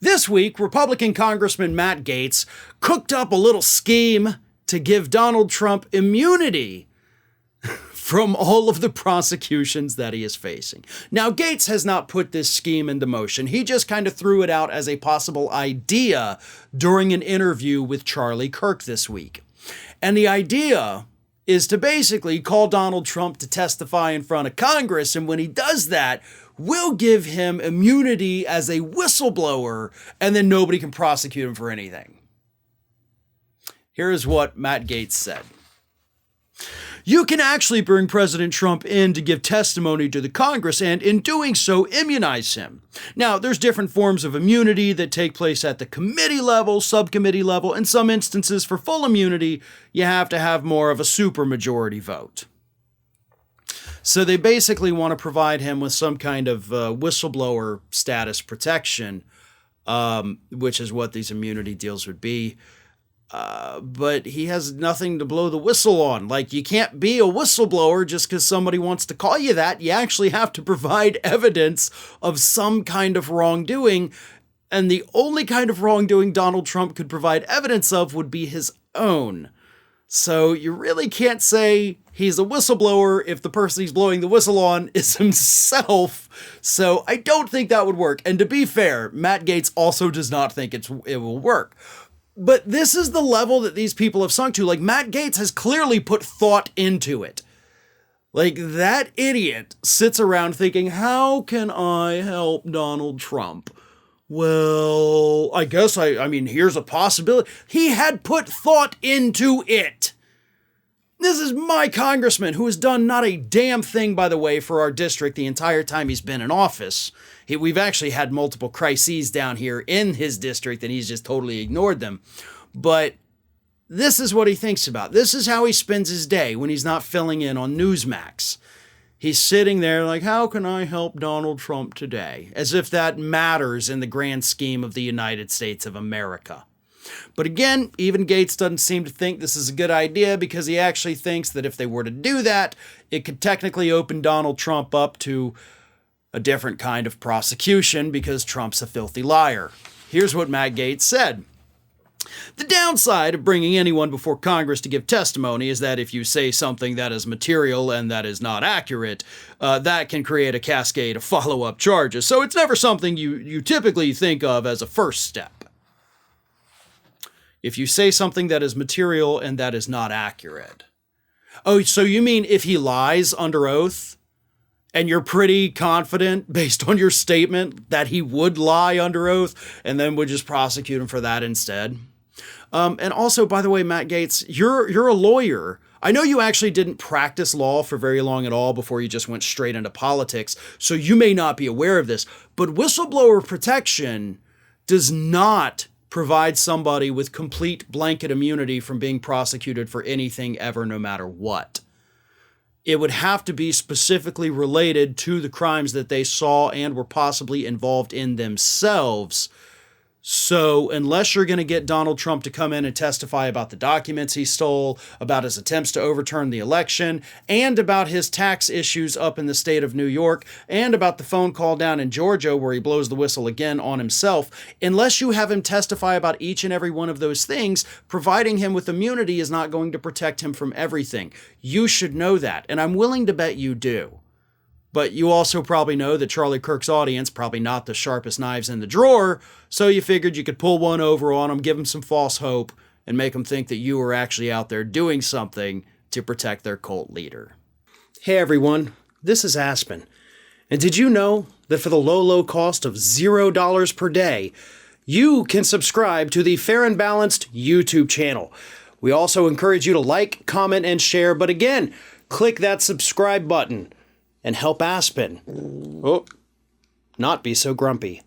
This week, Republican Congressman Matt Gaetz cooked up a little scheme to give Donald Trump immunity from all of the prosecutions that he is facing. Now, Gaetz has not put this scheme into motion. He just kind of threw it out as a possible idea during an interview with Charlie Kirk this week. And the idea is to basically call Donald Trump to testify in front of Congress, and when he does that, we'll give him immunity as a whistleblower, and then nobody can prosecute him for anything. Here is what Matt Gaetz said. You can actually bring President Trump in to give testimony to the Congress and, in doing so, immunize him. Now, there's different forms of immunity that take place at the committee level, subcommittee level. In some instances, for full immunity, you have to have more of a supermajority vote. So they basically want to provide him with some kind of whistleblower status protection, which is what these immunity deals would be. But he has nothing to blow the whistle on. Like, you can't be a whistleblower just because somebody wants to call you that. You actually have to provide evidence of some kind of wrongdoing. And the only kind of wrongdoing Donald Trump could provide evidence of would be his own. So you really can't say he's a whistleblower if the person he's blowing the whistle on is himself. So I don't think that would work. And to be fair, Matt Gaetz also does not think it will work. But this is the level that these people have sunk to. Like, Matt Gaetz has clearly put thought into it. Like, that idiot sits around thinking, how can I help Donald Trump? Well, I guess I mean, here's a possibility. He had put thought into it. This is my congressman who has done not a damn thing, by the way, for our district the entire time he's been in office. We've actually had multiple crises down here in his district, and he's just totally ignored them. But this is what he thinks about. This is how he spends his day when he's not filling in on Newsmax. He's sitting there like, how can I help Donald Trump today? As if that matters in the grand scheme of the United States of America. But again, even Gaetz doesn't seem to think this is a good idea because he actually thinks that if they were to do that, it could technically open Donald Trump up to a different kind of prosecution because Trump's a filthy liar. Here's what Matt Gaetz said. The downside of bringing anyone before Congress to give testimony is that if you say something that is material and that is not accurate, that can create a cascade of follow-up charges. So it's never something you typically think of as a first step. If you say something that is material and that is not accurate. Oh, so you mean if he lies under oath? And you're pretty confident, based on your statement, that he would lie under oath and then would just prosecute him for that instead. And also, by the way, Matt Gaetz, you're a lawyer. I know you actually didn't practice law for very long at all before you just went straight into politics, so you may not be aware of this, but whistleblower protection does not provide somebody with complete blanket immunity from being prosecuted for anything ever, no matter what. It would have to be specifically related to the crimes that they saw and were possibly involved in themselves. So unless you're going to get Donald Trump to come in and testify about the documents he stole, about his attempts to overturn the election, and about his tax issues up in the state of New York, and about the phone call down in Georgia where he blows the whistle again on himself, unless you have him testify about each and every one of those things, providing him with immunity is not going to protect him from everything. You should know that, and I'm willing to bet you do. But you also probably know that Charlie Kirk's audience, probably not the sharpest knives in the drawer, so you figured you could pull one over on them, give them some false hope, and make them think that you were actually out there doing something to protect their cult leader. Hey everyone, this is Aspen. And did you know that for the low cost of $0 per day, you can subscribe to the Fair and Balanced YouTube channel? We also encourage you to like, comment, and share, but again, click that subscribe button and help Aspen not be so grumpy.